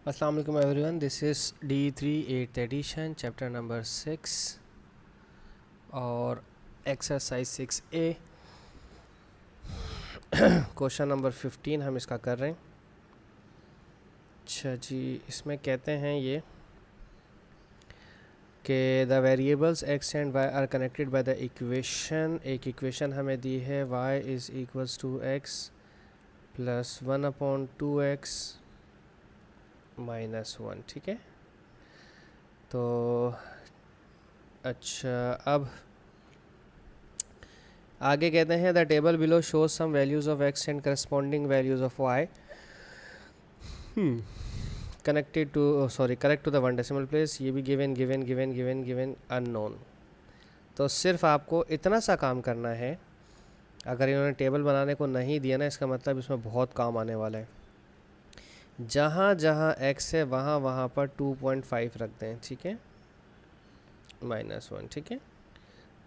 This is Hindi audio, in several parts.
अस्सलाम वालेकुम everyone, this is D3 8th edition chapter number 6 और एक्सरसाइज 6A क्वेश्चन नंबर 15 हम इसका कर रहे हैं। अच्छा जी, इसमें कहते हैं ये कि the variables x and y are connected by the equation. एक इक्वेशन हमें दी है y is equals to x plus 1/2x minus 1। ठीक है, तो अच्छा, अब आगे कहते हैं the table below shows some values of x and corresponding values of y connected to correct to the one decimal place. ये भी given given given given given unknown. तो सिर्फ आपको इतना सा काम करना है। अगर इन्होंने टेबल बनाने को नहीं दिया ना, इसका मतलब इसमें बहुत काम आने वाला है। जहाँ जहाँ x है वहाँ वहाँ पर 2.5 रख दें। ठीक है, -1। ठीक है,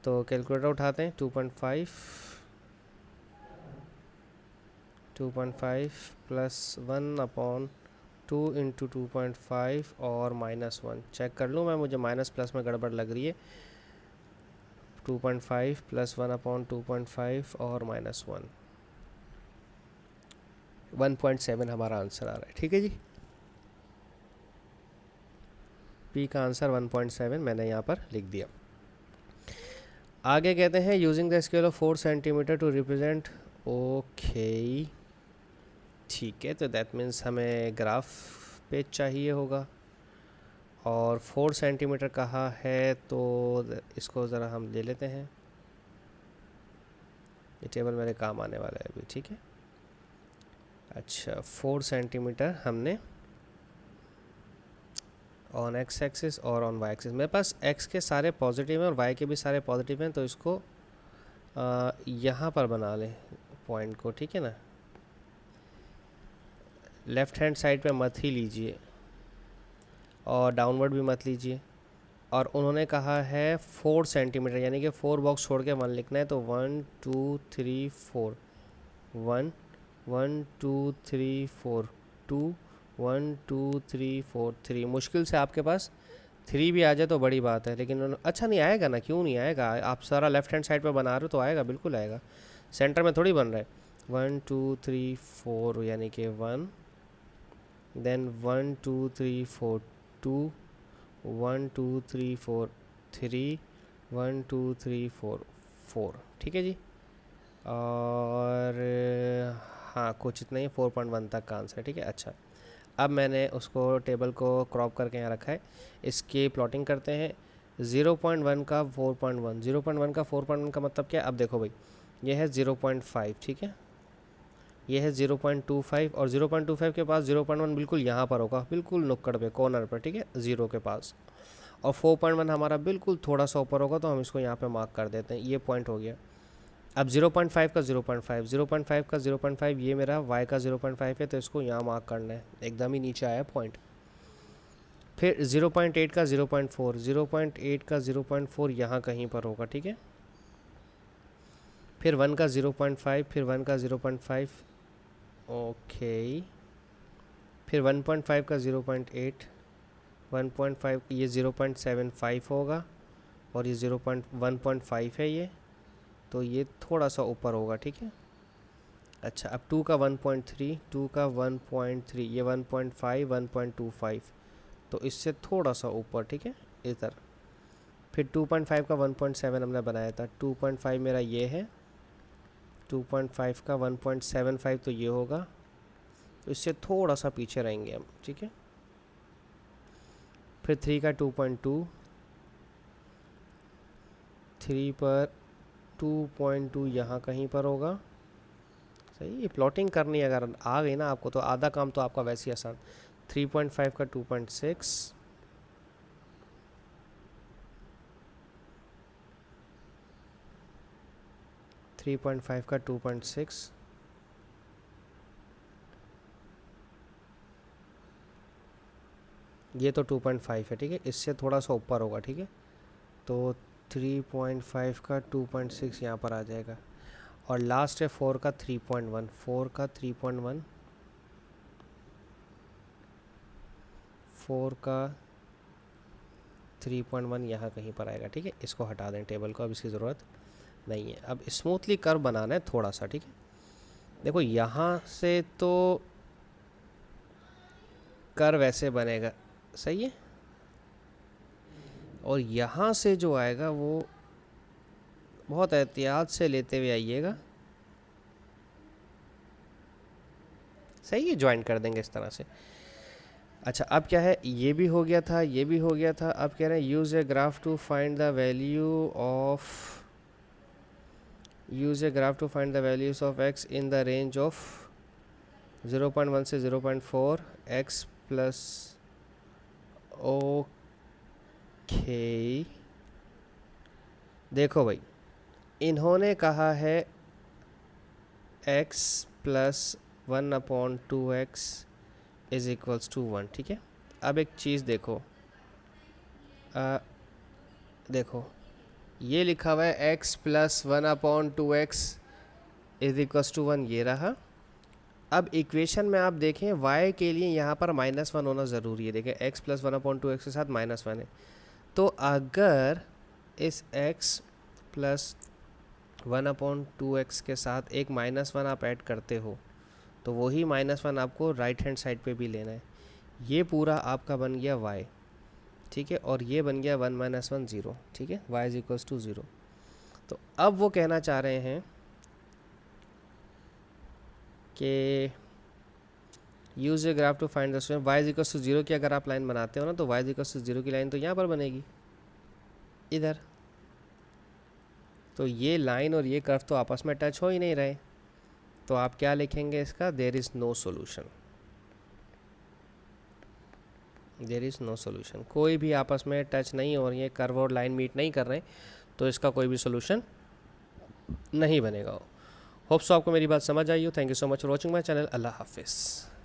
तो कैलकुलेटर उठाते हैं। 2.5 प्लस 1/2 इंटू 2.5 और -1। चेक कर लूँ मैं, मुझे माइनस प्लस में गड़बड़ लग रही है। 2.5 प्लस 1/2.5 और -1, 1.7 हमारा आंसर आ रहा है। ठीक है जी, पी का आंसर 1.7 मैंने यहाँ पर लिख दिया। आगे कहते हैं using the scale of 4 centimetre to represent. Okay, ठीक है, तो दैट मीन्स हमें ग्राफ पेज चाहिए होगा और 4 सेंटीमीटर कहा है, तो इसको ज़रा हम ले लेते हैं। ये टेबल मेरे काम आने वाला है अभी। ठीक है, अच्छा, 4 सेंटीमीटर हमने ऑन एक्स एक्सिस और ऑन वाई एक्सिस। मेरे पास एक्स के सारे पॉजिटिव हैं और वाई के भी सारे पॉजिटिव हैं, तो इसको यहाँ पर बना लें पॉइंट को। ठीक है ना, लेफ़्ट हैंड साइड पे मत ही लीजिए और डाउनवर्ड भी मत लीजिए। और उन्होंने कहा है 4 सेंटीमीटर, यानी कि 4 बॉक्स छोड़ के 1 लिखना है। तो 1 2 3 4, 1 1 2 3 4 2, 1 2 3 4 3। मुश्किल से आपके पास 3 भी आ जाए तो बड़ी बात है, लेकिन अच्छा नहीं आएगा ना, क्यों नहीं आएगा? आप सारा लेफ्ट हैंड साइड पे बना रहे हो तो आएगा, बिल्कुल आएगा। सेंटर में थोड़ी बन रहा है। 1 2 3 4 यानी कि 1, देन 1 2 3 4 2, 1 2 3 4 3, 1 2 3 4 4। ठीक है जी, और हाँ, कुछ इतना ही 4.1 तक का आंसर है। ठीक है, अच्छा, अब मैंने उसको टेबल को क्रॉप करके यहाँ रखा है। इसकी प्लॉटिंग करते हैं। 0.1 का 4.1, 0.1 का 4.1 का मतलब क्या है? अब देखो भाई, ये है 0.5। ठीक है, ये है 0.25 और 0.25 के पास 0.1 बिल्कुल यहाँ पर होगा, बिल्कुल नुक्कड़ पे, कॉर्नर पर। ठीक है, 0 के पास। और 4.1 हमारा बिल्कुल थोड़ा सा ऊपर होगा, तो हम इसको यहाँ पे मार्क कर देते हैं। ये पॉइंट हो गया। अब 0.5 का 0.5, 0.5 का 0.5, ये मेरा y का 0.5 है, तो इसको यहाँ मार्क करना है। एकदम ही नीचे आया पॉइंट। फिर 0.8 का 0.4, 0.8 का 0.4 यहाँ कहीं पर होगा। ठीक है, फिर 1 का 0.5, फिर 1 का 0.5, ओके, फिर 1.5 का 0.8, 1.5, ये 0.75 होगा और ये 1.5 है ये, तो ये थोड़ा सा ऊपर होगा। ठीक है, अच्छा, अब 2 का 1.3, 2 का 1.3, ये 1.5, 1.25, तो इससे थोड़ा सा ऊपर। ठीक है, इधर। फिर 2.5 का 1.7 हमने बनाया था। 2.5 मेरा ये है, 2.5 का 1.75 तो ये होगा, तो इससे थोड़ा सा पीछे रहेंगे हम। ठीक है, फिर 3 का 2.2, 3 पर 2.2 यहाँ कहीं पर होगा। सही, ये प्लॉटिंग करनी अगर आ गई ना आपको, तो आधा काम तो आपका वैसे ही आसान। 3.5 का 2.6, 3.5 का 2.6, ये तो 2.5 है। ठीक है, इससे थोड़ा सा ऊपर होगा। ठीक है, तो 3.5 का 2.6 यहाँ पर आ जाएगा। और लास्ट है 4 का 3.1, 4 का 3.1, 4 का 3.1 यहाँ कहीं पर आएगा। ठीक है, इसको हटा दें टेबल को, अब इसकी ज़रूरत नहीं है। अब स्मूथली कर्व बनाना है थोड़ा सा। ठीक है, देखो यहाँ से तो कर्व ऐसे बनेगा, सही है, और यहाँ से जो आएगा वो बहुत एहतियात से लेते हुए आइएगा। सही है, ज्वाइन कर देंगे इस तरह से। अच्छा, अब क्या है, ये भी हो गया था, ये भी हो गया था। अब कह रहे हैं use a graph to find the value of values of x in the range of 0.1 से 0.4 x प्लस। ओके, देखो भाई, इन्होंने कहा है x plus 1/2x is equals to 1। ठीक है, अब एक चीज़ देखो, देखो ये लिखा हुआ है x plus 1/2x is equals to 1, ये रहा। अब इक्वेशन में आप देखें y के लिए यहाँ पर -1 होना ज़रूरी है। देखें x प्लस 1/2x के साथ -1 है, तो अगर इस x प्लस 1/2x के साथ एक -1 आप ऐड करते हो तो वही -1 आपको राइट हैंड साइड पे भी लेना है। ये पूरा आपका बन गया y। ठीक है, और ये बन गया 1 - 1 0। ठीक है, y इज इक्वल्स टू 0। तो अब वो कहना चाह रहे हैं कि use a graph to find the slope y is equals to 0 की अगर आप लाइन बनाते हो ना, तो y इज इक्वल्स टू 0 की लाइन तो यहाँ पर बनेगी इधर। तो ये लाइन और ये कर्व तो आपस में टच हो ही नहीं रहे, तो आप क्या लिखेंगे इसका, there is no solution. There is no solution, कोई भी आपस में टच नहीं हो रही है, कर्व और लाइन मीट नहीं कर रहे, तो इसका कोई भी सॉल्यूशन नहीं बनेगा। होप सो आपको मेरी बात समझ आई हो। Thank you so much for watching my channel. अल्लाह हाफिज़।